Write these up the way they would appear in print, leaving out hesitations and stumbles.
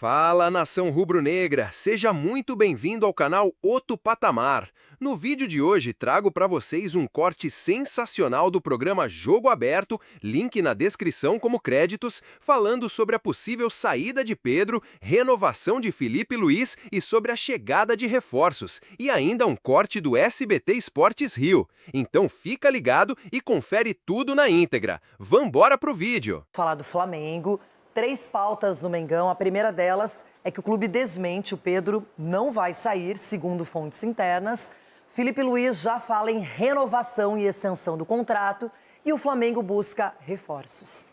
Fala, nação rubro-negra! Seja muito bem-vindo ao canal Outro Patamar. No vídeo de hoje trago para vocês um corte sensacional do programa Jogo Aberto, link na descrição como créditos, falando sobre a possível saída de Pedro, renovação de Filipe Luís e sobre a chegada de reforços, e ainda um corte do SBT Esportes Rio. Então fica ligado e confere tudo na íntegra. Vambora pro vídeo! Falar do Flamengo. 3 pautas no Mengão. A primeira delas é que o clube desmente o Pedro não vai sair, segundo fontes internas. Filipe Luís já fala em renovação e extensão do contrato e o Flamengo busca reforços.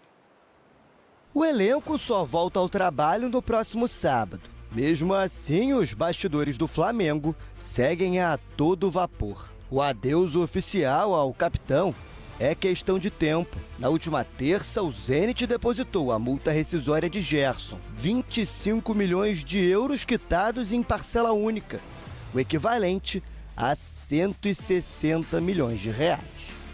O elenco só volta ao trabalho no próximo sábado. Mesmo assim, os bastidores do Flamengo seguem a todo vapor. O adeus oficial ao capitão é questão de tempo. Na última terça, o Zenit depositou a multa rescisória de Gerson, 25 milhões de euros quitados em parcela única, o equivalente a 160 milhões de reais.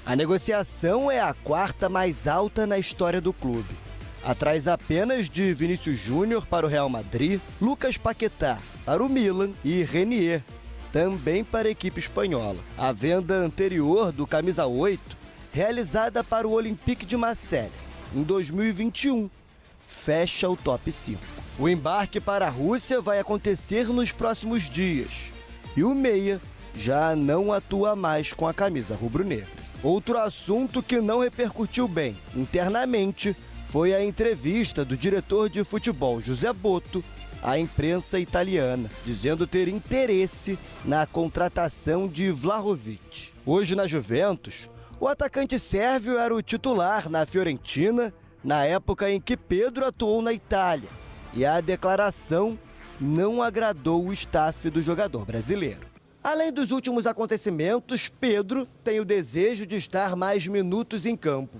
A negociação é a 4ª mais alta na história do clube, atrás apenas de Vinícius Júnior para o Real Madrid, Lucas Paquetá para o Milan e Renier, também para a equipe espanhola. A venda anterior do camisa 8, realizada para o Olympique de Marseille em 2021, fecha o top 5. O embarque para a Rússia vai acontecer nos próximos dias e o meia já não atua mais com a camisa rubro-negra. Outro assunto que não repercutiu bem internamente foi a entrevista do diretor de futebol José Botto à imprensa italiana, dizendo ter interesse na contratação de Vlahovic. Hoje na Juventus, o atacante sérvio era o titular na Fiorentina na época em que Pedro atuou na Itália, e a declaração não agradou o staff do jogador brasileiro. Além dos últimos acontecimentos, Pedro tem o desejo de estar mais minutos em campo.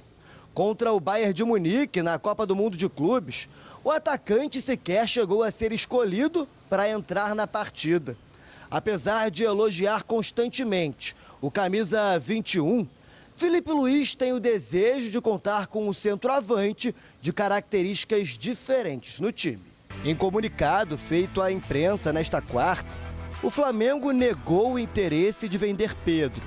Contra o Bayern de Munique na Copa do Mundo de Clubes, o atacante sequer chegou a ser escolhido para entrar na partida. Apesar de elogiar constantemente o camisa 21, Filipe Luís tem o desejo de contar com um centroavante de características diferentes no time. Em comunicado feito à imprensa nesta quarta, o Flamengo negou o interesse de vender Pedro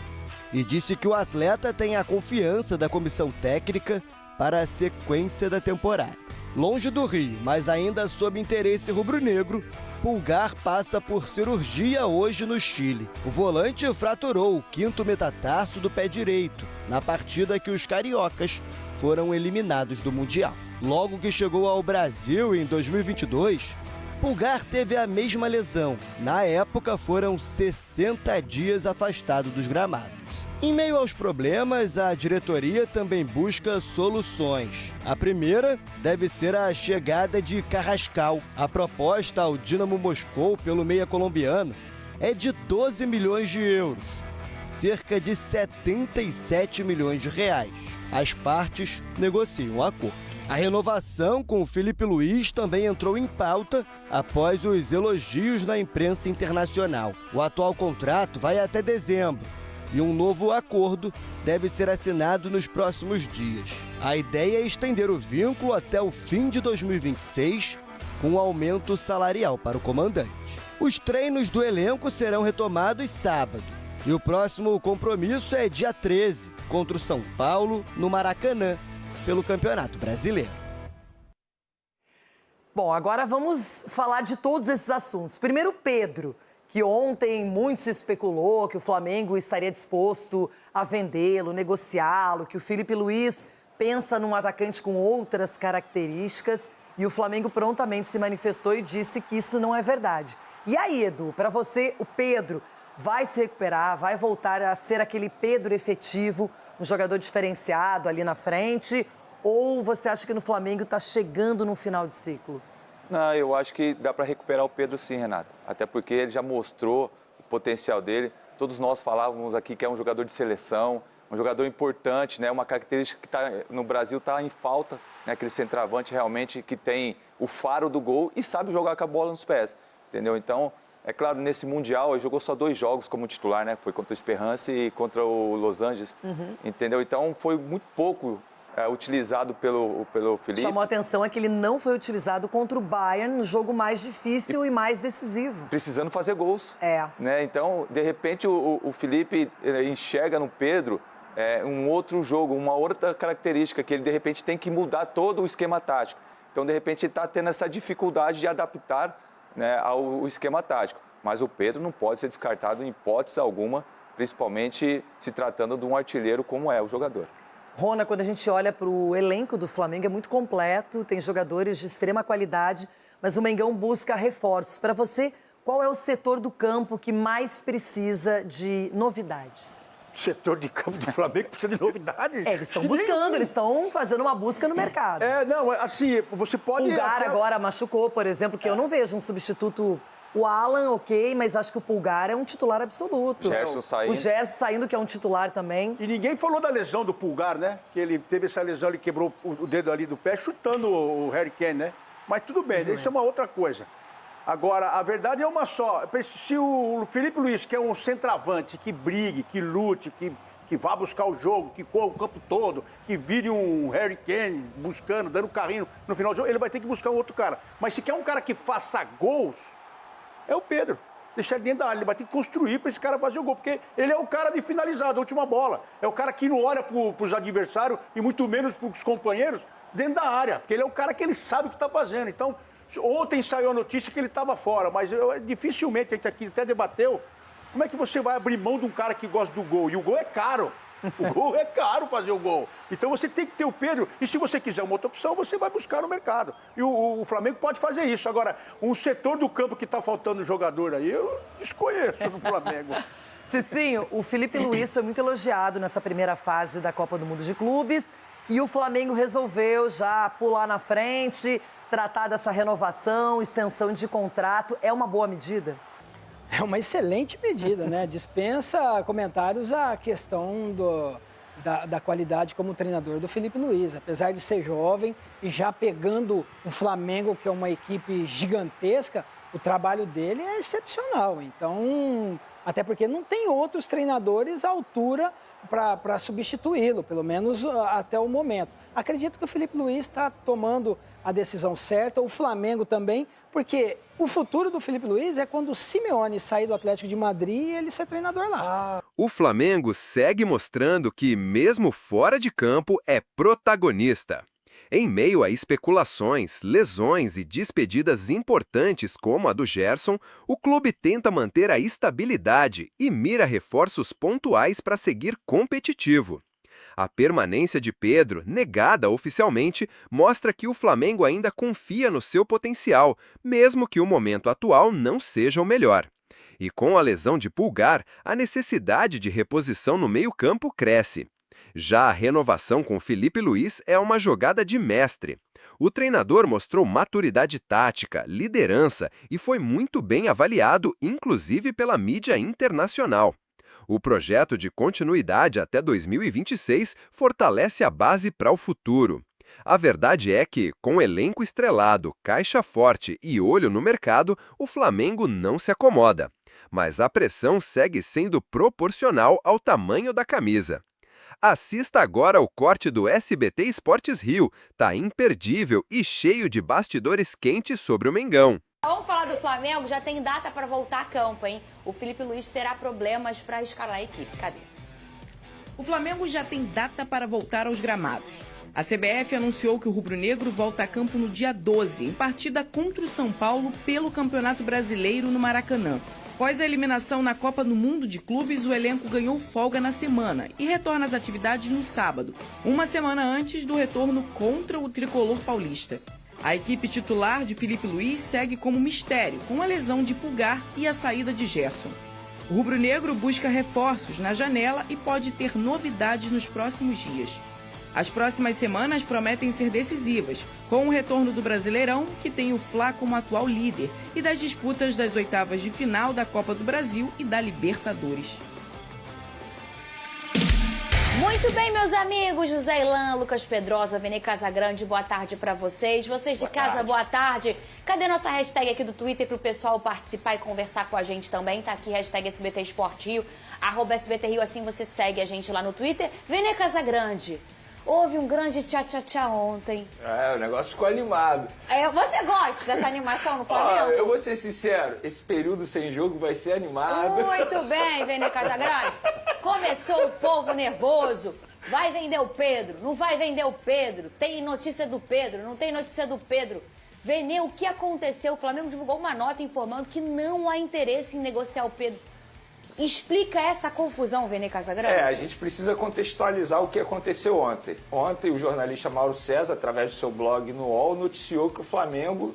e disse que o atleta tem a confiança da comissão técnica para a sequência da temporada. Longe do Rio, mas ainda sob interesse rubro-negro, Pulgar passa por cirurgia hoje no Chile. O volante fraturou o 5º metatarso do pé direito, na partida que os cariocas foram eliminados do Mundial. Logo que chegou ao Brasil em 2022, Pulgar teve a mesma lesão. Na época, foram 60 dias afastado dos gramados. Em meio aos problemas, a diretoria também busca soluções. A primeira deve ser a chegada de Carrascal. A proposta ao Dinamo Moscou pelo meia colombiano é de 12 milhões de euros, cerca de 77 milhões de reais. As partes negociam o acordo. A renovação com o Filipe Luís também entrou em pauta após os elogios na imprensa internacional. O atual contrato vai até dezembro e um novo acordo deve ser assinado nos próximos dias. A ideia é estender o vínculo até o fim de 2026, com um aumento salarial para o comandante. Os treinos do elenco serão retomados sábado e o próximo compromisso é dia 13, contra o São Paulo, no Maracanã, pelo Campeonato Brasileiro. Bom, agora vamos falar de todos esses assuntos. Primeiro, Pedro, que ontem muito se especulou que o Flamengo estaria disposto a vendê-lo, negociá-lo, que o Filipe Luís pensa num atacante com outras características, e o Flamengo prontamente se manifestou e disse que isso não é verdade. E aí, Edu, para você, o Pedro vai se recuperar, vai voltar a ser aquele Pedro efetivo, um jogador diferenciado ali na frente, ou você acha que no Flamengo está chegando no final de ciclo? Não, eu acho que dá para recuperar o Pedro sim, Renata. Até porque ele já mostrou o potencial dele. Todos nós falávamos aqui que é um jogador de seleção, um jogador importante, né? Uma característica que no Brasil está em falta, né? Aquele centroavante realmente que tem o faro do gol e sabe jogar com a bola nos pés, entendeu? Então, é claro, nesse Mundial ele jogou só 2 jogos como titular, né? Foi contra o Esperance e contra o Los Angeles, entendeu? Então, foi muito pouco utilizado pelo Felipe. Chamou a atenção é que ele não foi utilizado contra o Bayern no jogo mais difícil e mais decisivo. Precisando fazer gols. É. Né? Então, de repente, o Felipe enxerga no Pedro um outro jogo, uma outra característica, que ele, de repente, tem que mudar todo o esquema tático. Então, de repente, ele está tendo essa dificuldade de adaptar, né, ao esquema tático. Mas o Pedro não pode ser descartado em hipótese alguma, principalmente se tratando de um artilheiro como é o jogador. Rona, quando a gente olha para o elenco do Flamengo, é muito completo, tem jogadores de extrema qualidade, mas o Mengão busca reforços. Para você, qual é o setor do campo que mais precisa de novidades? O setor de campo do Flamengo precisa de novidades? Eles estão buscando, eles estão fazendo uma busca no mercado. Não, assim, você pode... O Pulgar agora machucou, por exemplo, que eu não vejo um substituto... O Alan, ok, mas acho que o Pulgar é um titular absoluto. Gerson saindo. O Gerson saindo, que é um titular também. E ninguém falou da lesão do Pulgar, né? Que ele teve essa lesão, ele quebrou o dedo ali do pé, chutando o Harry Kane, né? Mas tudo bem, isso é uma outra coisa. Agora, a verdade é uma só. Se o Felipe Luiz, que é um centroavante, que brigue, que lute, que vá buscar o jogo, que corra o campo todo, que vire um Harry Kane buscando, dando carrinho no final do jogo, ele vai ter que buscar um outro cara. Mas se quer um cara que faça gols... é o Pedro. Deixar ele dentro da área. Ele vai ter que construir para esse cara fazer o gol. Porque ele é o cara de finalizar, da última bola. É o cara que não olha para os adversários e muito menos para os companheiros dentro da área. Porque ele é o cara que ele sabe o que está fazendo. Então, ontem saiu a notícia que ele estava fora. Mas dificilmente, a gente aqui até debateu, como é que você vai abrir mão de um cara que gosta do gol? E o gol é caro. O gol é caro fazer o gol. Então você tem que ter o Pedro. E se você quiser uma outra opção, você vai buscar no mercado. E o Flamengo pode fazer isso. Agora, um setor do campo que está faltando jogador aí, eu desconheço no Flamengo. Cicinho, o Felipe Luiz foi muito elogiado nessa primeira fase da Copa do Mundo de Clubes. E o Flamengo resolveu já pular na frente, tratar dessa renovação, extensão de contrato. É uma boa medida? É uma excelente medida, né? Dispensa comentários a questão da qualidade como treinador do Felipe Luiz. Apesar de ser jovem e já pegando o Flamengo, que é uma equipe gigantesca, o trabalho dele é excepcional. Então, até porque não tem outros treinadores à altura para substituí-lo, pelo menos até o momento. Acredito que o Felipe Luiz está tomando a decisão certa, o Flamengo também, porque o futuro do Felipe Luiz é quando o Simeone sair do Atlético de Madrid e ele ser treinador lá. O Flamengo segue mostrando que, mesmo fora de campo, é protagonista. Em meio a especulações, lesões e despedidas importantes como a do Gerson, o clube tenta manter a estabilidade e mira reforços pontuais para seguir competitivo. A permanência de Pedro, negada oficialmente, mostra que o Flamengo ainda confia no seu potencial, mesmo que o momento atual não seja o melhor. E com a lesão de Pulgar, a necessidade de reposição no meio-campo cresce. Já a renovação com Felipe Luiz é uma jogada de mestre. O treinador mostrou maturidade tática, liderança e foi muito bem avaliado, inclusive pela mídia internacional. O projeto de continuidade até 2026 fortalece a base para o futuro. A verdade é que, com elenco estrelado, caixa forte e olho no mercado, o Flamengo não se acomoda. Mas a pressão segue sendo proporcional ao tamanho da camisa. Assista agora o corte do SBT Esportes Rio. Tá imperdível e cheio de bastidores quentes sobre o Mengão. Vamos falar do Flamengo, já tem data para voltar a campo, hein? O Felipe Luiz terá problemas para escalar a equipe. Cadê? O Flamengo já tem data para voltar aos gramados. A CBF anunciou que o rubro-negro volta a campo no dia 12, em partida contra o São Paulo pelo Campeonato Brasileiro no Maracanã. Após a eliminação na Copa do Mundo de Clubes, o elenco ganhou folga na semana e retorna às atividades no sábado, uma semana antes do retorno contra o tricolor paulista. A equipe titular de Felipe Luiz segue como mistério, com a lesão de Pulgar e a saída de Gerson. O rubro-negro busca reforços na janela e pode ter novidades nos próximos dias. As próximas semanas prometem ser decisivas, com o retorno do Brasileirão, que tem o Fla como atual líder, e das disputas das oitavas de final da Copa do Brasil e da Libertadores. Muito bem, meus amigos, José Ilan, Lucas Pedrosa, Vene Casagrande, boa tarde para vocês. Vocês de casa, boa tarde. Cadê nossa hashtag aqui do Twitter para o pessoal participar e conversar com a gente também? Tá aqui, hashtag SBT Esporte Rio, @SBT Rio, assim você segue a gente lá no Twitter. Vene Casagrande, Houve um grande tchá-tchá-tchá ontem. O negócio ficou animado. Você gosta dessa animação no Flamengo? Eu vou ser sincero, esse período sem jogo vai ser animado. Muito bem, Vene Casagrande. Começou o povo nervoso. Vai vender o Pedro, não vai vender o Pedro. Tem notícia do Pedro, não tem notícia do Pedro. Vene, o que aconteceu? O Flamengo divulgou uma nota informando que não há interesse em negociar o Pedro. Explica essa confusão, Vene Casagrande. A gente precisa contextualizar o que aconteceu ontem. Ontem, o jornalista Mauro César, através do seu blog no UOL, noticiou que o Flamengo,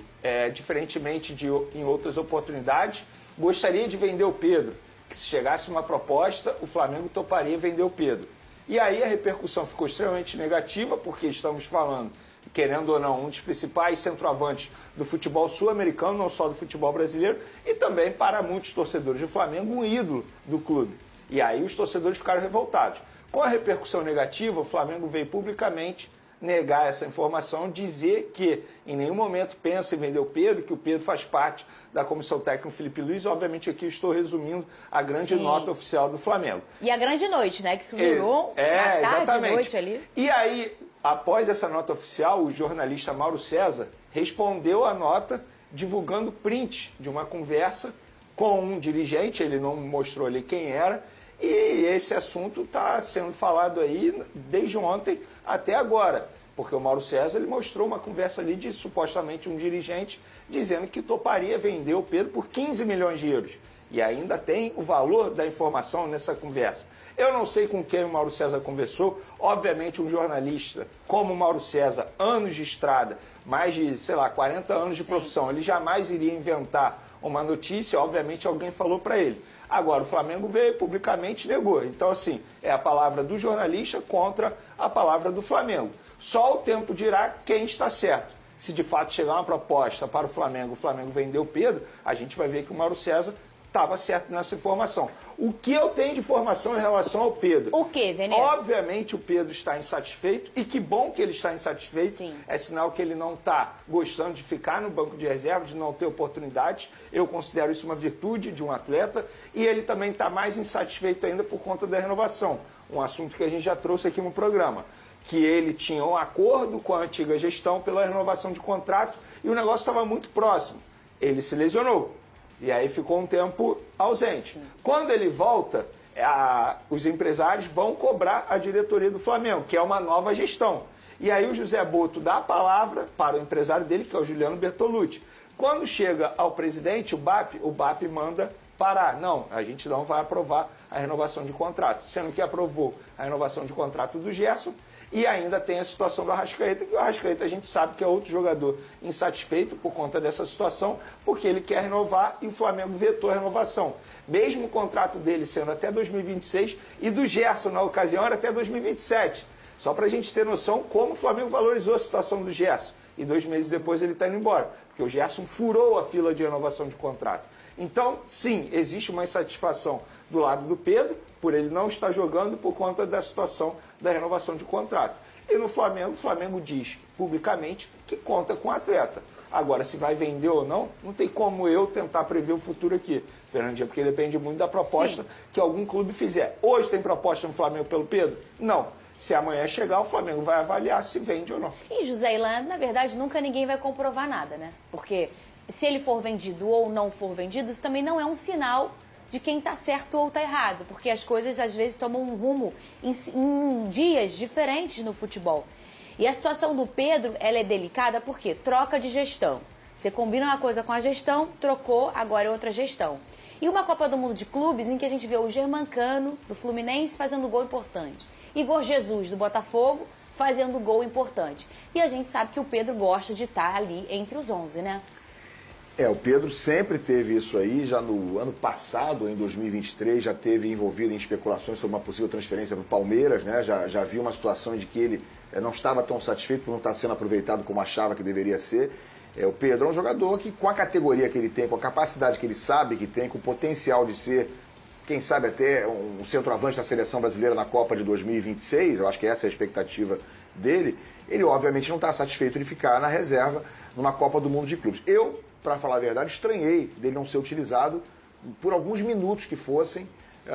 diferentemente de em outras oportunidades, gostaria de vender o Pedro. Que se chegasse uma proposta, o Flamengo toparia vender o Pedro. E aí a repercussão ficou extremamente negativa, porque estamos falando, querendo ou não, um dos principais centroavantes do futebol sul-americano, não só do futebol brasileiro, e também para muitos torcedores do Flamengo, um ídolo do clube. E aí os torcedores ficaram revoltados. Com a repercussão negativa, o Flamengo veio publicamente negar essa informação, dizer que em nenhum momento pensa em vender o Pedro, que o Pedro faz parte da comissão técnica Felipe Luiz. Obviamente aqui eu estou resumindo a grande nota oficial do Flamengo. E a grande noite, né? Que isso durou uma tarde, noite ali. E aí, após essa nota oficial, o jornalista Mauro César respondeu a nota divulgando print de uma conversa com um dirigente, ele não mostrou ali quem era, e esse assunto está sendo falado aí desde ontem até agora, porque o Mauro César ele mostrou uma conversa ali de supostamente um dirigente dizendo que toparia vender o Pedro por 15 milhões de euros. E ainda tem o valor da informação nessa conversa. Eu não sei com quem o Mauro César conversou. Obviamente, um jornalista como o Mauro César, anos de estrada, mais de, 40 anos de profissão, ele jamais iria inventar uma notícia. Obviamente, alguém falou para ele. Agora, o Flamengo veio publicamente e negou. Então, assim, é a palavra do jornalista contra a palavra do Flamengo. Só o tempo dirá quem está certo. Se de fato chegar uma proposta para o Flamengo vender o Pedro, a gente vai ver que o Mauro César estava certo nessa informação. O que eu tenho de informação em relação ao Pedro? O quê, Vene? Obviamente o Pedro está insatisfeito, e que bom que ele está insatisfeito. Sim. É sinal que ele não está gostando de ficar no banco de reserva, de não ter oportunidades. Eu considero isso uma virtude de um atleta. E ele também está mais insatisfeito ainda por conta da renovação. Um assunto que a gente já trouxe aqui no programa. Que ele tinha um acordo com a antiga gestão pela renovação de contrato e o negócio estava muito próximo. Ele se lesionou. E aí ficou um tempo ausente. Quando ele volta, os empresários vão cobrar a diretoria do Flamengo, que é uma nova gestão. E aí o José Boto dá a palavra para o empresário dele, que é o Juliano Bertolucci. Quando chega ao presidente, o BAP manda parar. Não, a gente não vai aprovar a renovação de contrato. Sendo que aprovou a renovação de contrato do Gerson. E ainda tem a situação do Arrascaeta, que o Arrascaeta a gente sabe que é outro jogador insatisfeito por conta dessa situação, porque ele quer renovar e o Flamengo vetou a renovação. Mesmo o contrato dele sendo até 2026 e do Gerson, na ocasião, era até 2027. Só para a gente ter noção como o Flamengo valorizou a situação do Gerson. E 2 meses depois ele está indo embora, porque o Gerson furou a fila de renovação de contrato. Então, sim, existe uma insatisfação do lado do Pedro, por ele não estar jogando por conta da situação da renovação de contrato. E no Flamengo, o Flamengo diz publicamente que conta com o atleta. Agora, se vai vender ou não, não tem como eu tentar prever o futuro aqui, Fernandinha, porque depende muito da proposta que algum clube fizer. Hoje tem proposta no Flamengo pelo Pedro? Não. Se amanhã chegar, o Flamengo vai avaliar se vende ou não. E José Ilan, na verdade, nunca ninguém vai comprovar nada, né? Porque se ele for vendido ou não for vendido, isso também não é um sinal de quem está certo ou está errado, porque as coisas às vezes tomam um rumo em dias diferentes no futebol. E a situação do Pedro, ela é delicada porque troca de gestão. Você combina uma coisa com a gestão, trocou, agora é outra gestão. E uma Copa do Mundo de clubes em que a gente vê o Germancano, do Fluminense, fazendo gol importante. Igor Jesus, do Botafogo, fazendo gol importante. E a gente sabe que o Pedro gosta de estar ali entre os 11, né? O Pedro sempre teve isso aí, já no ano passado, em 2023, já teve envolvido em especulações sobre uma possível transferência para o Palmeiras, né? Já havia uma situação de que ele não estava tão satisfeito por não estar sendo aproveitado como achava que deveria ser. O Pedro é um jogador que, com a categoria que ele tem, com a capacidade que ele sabe que tem, com o potencial de ser, quem sabe até um centroavante da seleção brasileira na Copa de 2026, eu acho que essa é a expectativa dele, ele obviamente não está satisfeito de ficar na reserva numa Copa do Mundo de clubes. Eu, para falar a verdade, estranhei dele não ser utilizado por alguns minutos que fossem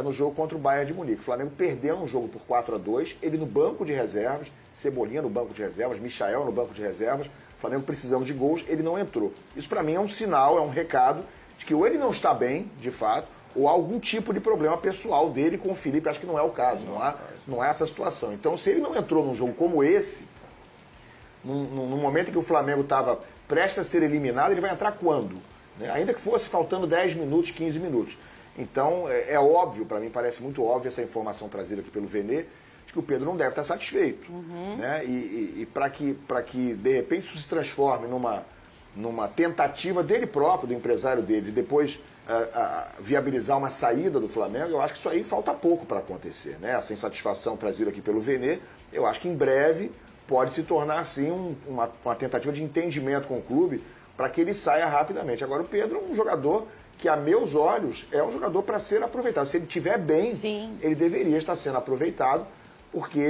no jogo contra o Bayern de Munique. O Flamengo perdeu um jogo por 4-2, ele no banco de reservas, Cebolinha no banco de reservas, Michael no banco de reservas, o Flamengo precisando de gols, ele não entrou. Isso para mim é um sinal, é um recado de que ou ele não está bem, de fato, ou há algum tipo de problema pessoal dele com o Felipe. Acho que não é o caso, não é essa situação. Então, se ele não entrou num jogo como esse, num momento em que o Flamengo estava prestes a ser eliminado, ele vai entrar quando? Né? Ainda que fosse faltando 10 minutos, 15 minutos. Então, é óbvio, para mim parece muito óbvio essa informação trazida aqui pelo Vene, de que o Pedro não deve estar satisfeito. Né? E para que, de repente, isso se transforme numa tentativa dele próprio, do empresário dele, depois viabilizar uma saída do Flamengo, eu acho que isso aí falta pouco para acontecer. Né? Essa insatisfação trazida aqui pelo Vene, eu acho que em breve pode se tornar, sim, uma tentativa de entendimento com o clube para que ele saia rapidamente. Agora, o Pedro é um jogador que, a meus olhos, é um jogador para ser aproveitado. Se ele estiver bem, ele deveria estar sendo aproveitado, porque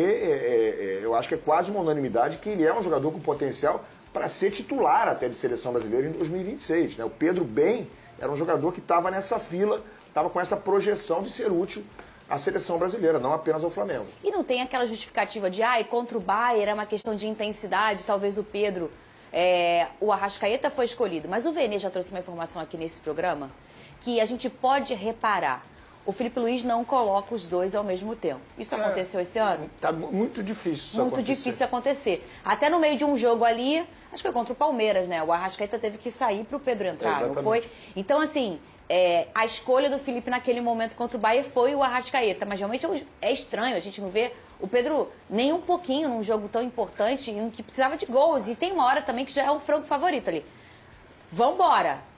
eu acho que é quase uma unanimidade que ele é um jogador com potencial para ser titular até de seleção brasileira em 2026. Né? O Pedro bem era um jogador que estava nessa fila, estava com essa projeção de ser útil à seleção brasileira, não apenas ao Flamengo. E não tem aquela justificativa de, contra o Bayern é uma questão de intensidade, talvez o Pedro, o Arrascaeta foi escolhido. Mas o Vene já trouxe uma informação aqui nesse programa que a gente pode reparar. O Felipe Luiz não coloca os dois ao mesmo tempo. Isso aconteceu esse ano? Tá muito difícil isso Muito difícil acontecer. Até no meio de um jogo ali, acho que foi contra o Palmeiras, né? O Arrascaeta teve que sair para o Pedro entrar, não foi? Então, assim, a escolha do Felipe naquele momento contra o Bayern foi o Arrascaeta. Mas realmente é estranho, a gente não vê o Pedro nem um pouquinho num jogo tão importante, em que precisava de gols. E tem uma hora também que já é um franco favorito ali. Vambora!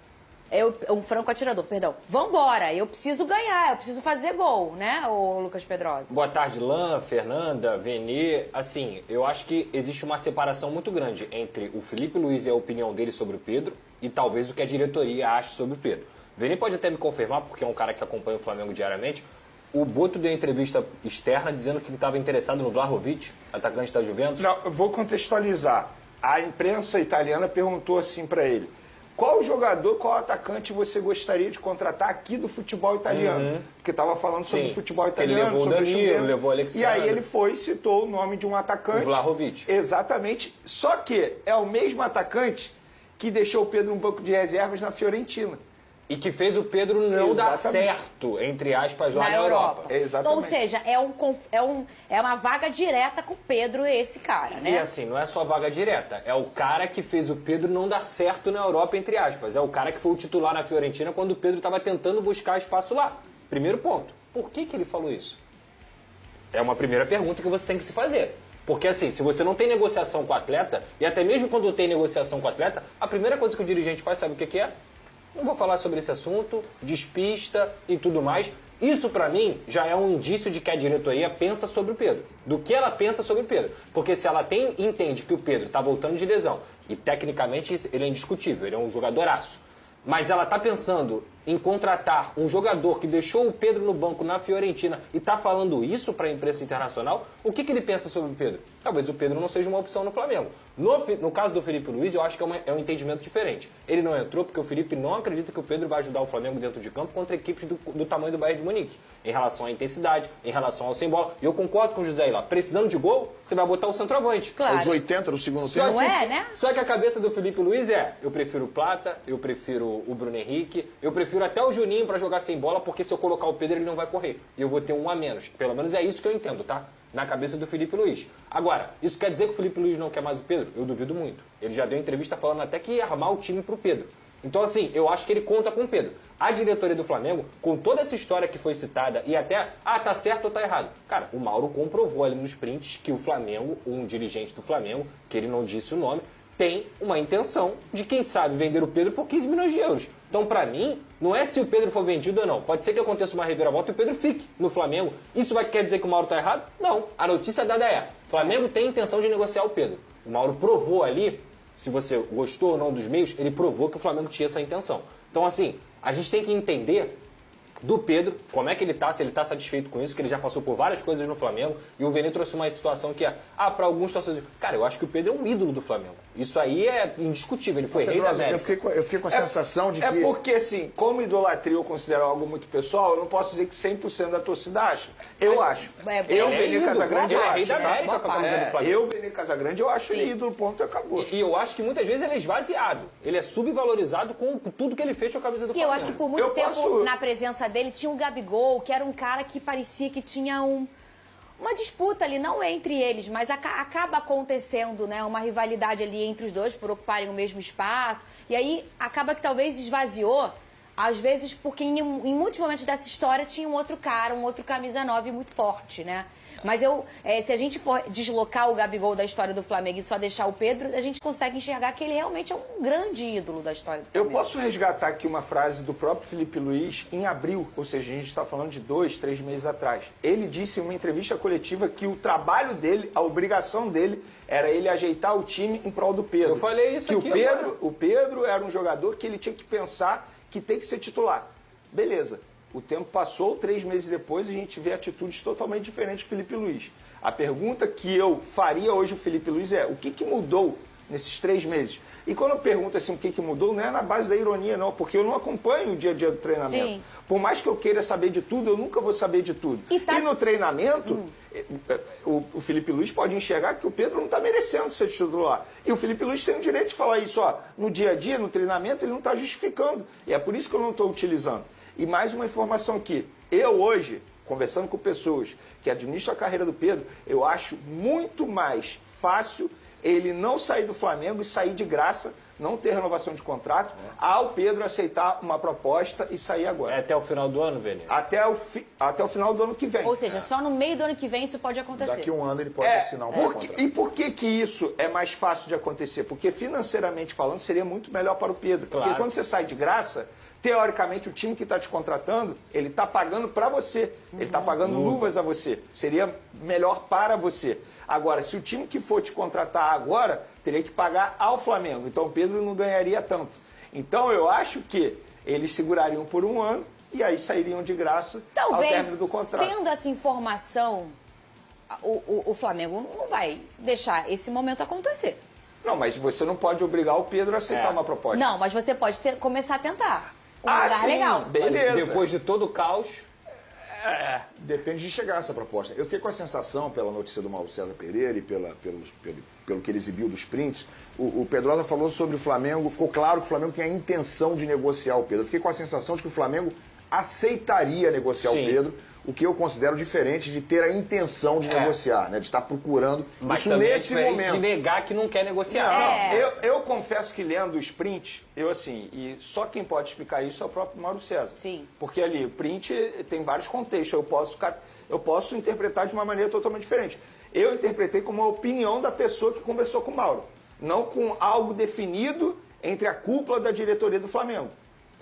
Um franco atirador, perdão. Vambora, eu preciso ganhar, eu preciso fazer gol, né, o Lucas Pedrosa? Boa tarde, Lan, Fernanda, Vene. Assim, eu acho que existe uma separação muito grande entre o Felipe Luiz e a opinião dele sobre o Pedro e talvez o que a diretoria acha sobre o Pedro. Vene pode até me confirmar, porque é um cara que acompanha o Flamengo diariamente. O Boto deu entrevista externa dizendo que ele estava interessado no Vlahovic, atacante da Juventus. Não, eu vou contextualizar. A imprensa italiana perguntou assim para ele: qual jogador, qual atacante você gostaria de contratar aqui do futebol italiano? Porque estava falando sobre o futebol italiano, ele levou sobre o Danilo, levou o Alexandre. E aí ele foi e citou o nome de um atacante. O Vlahovic. Exatamente. Só que é o mesmo atacante que deixou o Pedro no banco de reservas na Fiorentina. E que fez o Pedro não dar certo, entre aspas, lá na Europa. Exatamente. Ou seja, é uma vaga direta com o Pedro, esse cara, né? E assim, não é só vaga direta. É o cara que fez o Pedro não dar certo na Europa, entre aspas. É o cara que foi o titular na Fiorentina quando o Pedro estava tentando buscar espaço lá. Primeiro ponto. Por que ele falou isso? É uma primeira pergunta que você tem que se fazer. Porque assim, se você não tem negociação com o atleta, e até mesmo quando tem negociação com o atleta, a primeira coisa que o dirigente faz, sabe o que é? Não vou falar sobre esse assunto, despista e tudo mais. Isso, pra mim, já é um indício de que a diretoria pensa sobre o Pedro. Do que ela pensa sobre o Pedro. Porque se ela entende que o Pedro tá voltando de lesão, e tecnicamente ele é indiscutível, ele é um jogadoraço, mas ela tá pensando em contratar um jogador que deixou o Pedro no banco na Fiorentina e tá falando isso para a imprensa internacional, o que ele pensa sobre o Pedro? Talvez o Pedro não seja uma opção no Flamengo. No caso do Felipe Luiz, eu acho que é um entendimento diferente. Ele não entrou porque o Felipe não acredita que o Pedro vai ajudar o Flamengo dentro de campo contra equipes do tamanho do Bayern de Munique. Em relação à intensidade, em relação ao sem bola. E eu concordo com o José lá. Precisando de gol, você vai botar o centroavante. Claro. Aos 80 do segundo tempo. Não é, né? Só que a cabeça do Felipe Luiz eu prefiro o Plata, eu prefiro o Bruno Henrique, eu prefiro até o Juninho para jogar sem bola, porque se eu colocar o Pedro ele não vai correr. E eu vou ter um a menos. Pelo menos é isso que eu entendo, tá? Na cabeça do Felipe Luiz. Agora, isso quer dizer que o Felipe Luiz não quer mais o Pedro? Eu duvido muito. Ele já deu entrevista falando até que ia armar o time pro Pedro. Então, assim, eu acho que ele conta com o Pedro. A diretoria do Flamengo, com toda essa história que foi citada, e até, tá certo ou tá errado. Cara, o Mauro comprovou ali nos prints que o Flamengo, um dirigente do Flamengo, que ele não disse o nome, tem uma intenção de, quem sabe, vender o Pedro por 15 milhões de euros. Então, pra mim, não é se o Pedro for vendido ou não. Pode ser que aconteça uma reviravolta e o Pedro fique no Flamengo. Isso quer dizer que o Mauro tá errado? Não. A notícia dada é: o Flamengo tem intenção de negociar o Pedro. O Mauro provou ali, se você gostou ou não dos meios, ele provou que o Flamengo tinha essa intenção. Então, assim, a gente tem que entender do Pedro, como é que ele tá, se ele tá satisfeito com isso, que ele já passou por várias coisas no Flamengo, e o Vene trouxe uma situação que para alguns torcedores, cara, eu acho que o Pedro é um ídolo do Flamengo. Isso aí é indiscutível, ele foi rei da América. Eu fiquei com a sensação de que... É porque, assim, como idolatria eu considero algo muito pessoal, eu não posso dizer que 100% da torcida acha. Eu acho. Eu, Vene Casagrande, eu acho. Rei da América com a camisa do Flamengo. Eu, Vene Casagrande, eu acho ele ídolo, ponto, e acabou. E eu acho que muitas vezes ele é esvaziado. Ele é subvalorizado com tudo que ele fez com a camisa do Flamengo. E eu acho que por muito tempo, na presença dele, tinha o Gabigol, que era um cara que parecia que tinha uma disputa ali, não entre eles, mas acaba acontecendo, né, uma rivalidade ali entre os dois por ocuparem o mesmo espaço. E aí acaba que talvez esvaziou, às vezes porque em muitos momentos dessa história tinha um outro cara, um outro camisa 9 muito forte, né? Mas se a gente for deslocar o Gabigol da história do Flamengo e só deixar o Pedro, a gente consegue enxergar que ele realmente é um grande ídolo da história do Flamengo. Eu posso resgatar aqui uma frase do próprio Felipe Luiz em abril, ou seja, a gente está falando de 2, 3 meses atrás. Ele disse em uma entrevista coletiva que o trabalho dele, a obrigação dele, era ele ajeitar o time em prol do Pedro. Eu falei isso aqui Que o Pedro era um jogador que ele tinha que pensar que tem que ser titular. Beleza. O tempo passou, 3 meses depois, a gente vê atitudes totalmente diferentes do Felipe Luiz. A pergunta que eu faria hoje ao Felipe Luiz é: o que mudou nesses 3 meses? E quando eu pergunto assim, o que mudou, não é na base da ironia, não, porque eu não acompanho o dia a dia do treinamento. Sim. Por mais que eu queira saber de tudo, eu nunca vou saber de tudo. E no treinamento, o Felipe Luiz pode enxergar que o Pedro não está merecendo ser titular. E o Felipe Luiz tem o direito de falar isso, ó, no dia a dia, no treinamento, ele não está justificando. E é por isso que eu não estou utilizando. E mais uma informação aqui. Eu hoje, conversando com pessoas que administram a carreira do Pedro, eu acho muito mais fácil ele não sair do Flamengo e sair de graça, não ter renovação de contrato, ao Pedro aceitar uma proposta e sair agora. É até o final do ano, Vene? Até o final do ano que vem. Ou seja, só no meio do ano que vem isso pode acontecer. Daqui a um ano ele pode assinar um contrato. E por que isso é mais fácil de acontecer? Porque financeiramente falando seria muito melhor para o Pedro. Claro. Porque quando você sai de graça, teoricamente o time que está te contratando, ele está pagando para você. Ele está pagando luvas a você. Seria melhor para você. Agora, se o time que for te contratar agora, teria que pagar ao Flamengo. Então o Pedro não ganharia tanto. Então eu acho que eles segurariam por um ano e aí sairiam de graça ao término do contrato. Tendo essa informação, o Flamengo não vai deixar esse momento acontecer. Não, mas você não pode obrigar o Pedro a aceitar uma proposta. Não, mas você pode começar a tentar. Lugar sim, legal. Beleza. Depois de todo o caos... Depende de chegar a essa proposta. Eu fiquei com a sensação, pela notícia do Mauro César Pereira e pelo que ele exibiu dos prints, o Pedrosa falou sobre o Flamengo, ficou claro que o Flamengo tem a intenção de negociar o Pedro. Eu fiquei com a sensação de que o Flamengo aceitaria negociar o Pedro, o que eu considero diferente de ter a intenção de negociar, né? De estar procurando mas isso nesse momento. De negar que não quer negociar. Eu confesso que lendo os prints, e só quem pode explicar isso é o próprio Mauro César. Sim. Porque ali, o print tem vários contextos, eu posso interpretar de uma maneira totalmente diferente. Eu interpretei como a opinião da pessoa que conversou com o Mauro, não com algo definido entre a cúpula da diretoria do Flamengo.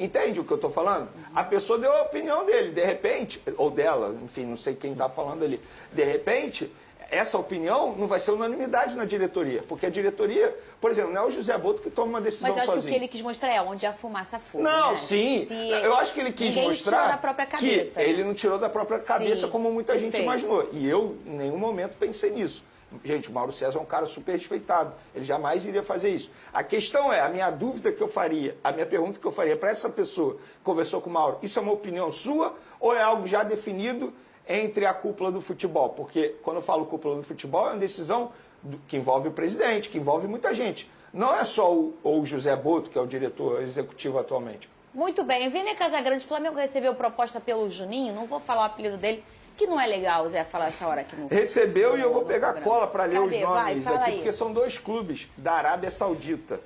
Entende o que eu estou falando? A pessoa deu a opinião dele, de repente, ou dela, enfim, não sei quem está falando ali. De repente, essa opinião não vai ser unanimidade na diretoria. Porque a diretoria, por exemplo, não é o José Boto que toma uma decisão sozinho. Mas eu acho que o que ele quis mostrar é onde a fumaça for. Não, né? sim. Eu acho que ele quis mostrar tirou da própria cabeça, que ele não tirou da própria cabeça como muita gente imaginou. E eu, em nenhum momento, pensei nisso. Gente, o Mauro César é um cara super respeitado. Ele jamais iria fazer isso. A questão é, a minha dúvida que eu faria, a minha pergunta que eu faria para essa pessoa que conversou com o Mauro, isso é uma opinião sua ou é algo já definido entre a cúpula do futebol? Porque quando eu falo cúpula do futebol, é uma decisão que envolve o presidente, que envolve muita gente. Não é só o José Boto, que é o diretor executivo atualmente. Muito bem. Vene Casagrande, o Flamengo recebeu proposta pelo Juninho, não vou falar o apelido dele, que não é legal, Zé, falar essa hora aqui no... Recebeu e eu vou pegar cola para ler os nomes aqui, aí. Porque são 2 clubes da Arábia Saudita.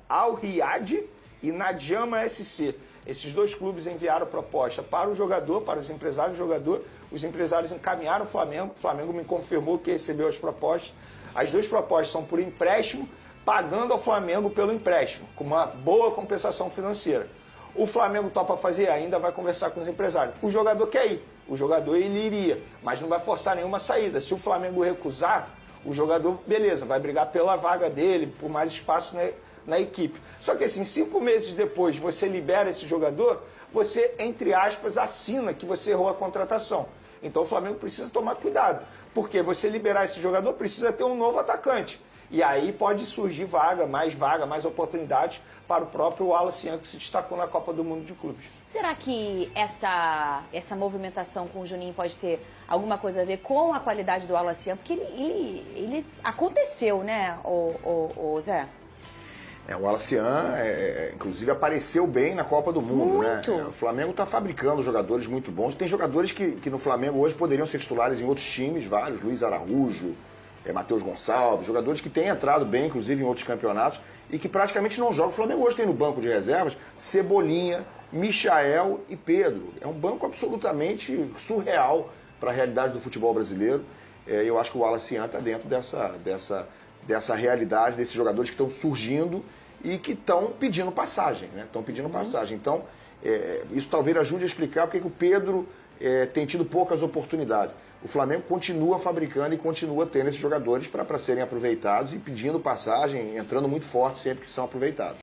Al Riyad e Nadjama SC. Esses 2 clubes enviaram proposta para o jogador, para os empresários do jogador. Os empresários encaminharam o Flamengo me confirmou que recebeu as propostas. As 2 propostas são por empréstimo, pagando ao Flamengo pelo empréstimo, com uma boa compensação financeira. O Flamengo topa fazer, ainda vai conversar com os empresários. O jogador quer ir. O jogador ele iria, mas não vai forçar nenhuma saída. Se o Flamengo recusar, o jogador, beleza, vai brigar pela vaga dele, por mais espaço, né, na equipe. Só que assim, 5 meses depois você libera esse jogador, você, entre aspas, assina que você errou a contratação. Então o Flamengo precisa tomar cuidado, porque você liberar esse jogador precisa ter um novo atacante. E aí pode surgir vaga, mais oportunidades para o próprio Wallace Yang, que se destacou na Copa do Mundo de Clubes. Será que essa movimentação com o Juninho pode ter alguma coisa a ver com a qualidade do Wallace Yang? Porque ele aconteceu, né, o Zé? O Wallace Yang, inclusive, apareceu bem na Copa do Mundo, muito. né? O Flamengo está fabricando jogadores muito bons. Tem jogadores que no Flamengo hoje poderiam ser titulares em outros times, vários, Luiz Araújo, Matheus Gonçalves, jogadores que têm entrado bem, inclusive, em outros campeonatos e que praticamente não jogam. O Flamengo hoje tem no banco de reservas Cebolinha, Michael e Pedro. É um banco absolutamente surreal para a realidade do futebol brasileiro. Eu acho que o Wallace Yang está dentro dessa realidade, desses jogadores que estão surgindo e que estão pedindo passagem, né? Estão pedindo passagem. Então, isso talvez ajude a explicar porque que o Pedro tem tido poucas oportunidades. O Flamengo continua fabricando e continua tendo esses jogadores para serem aproveitados e pedindo passagem, entrando muito forte sempre que são aproveitados.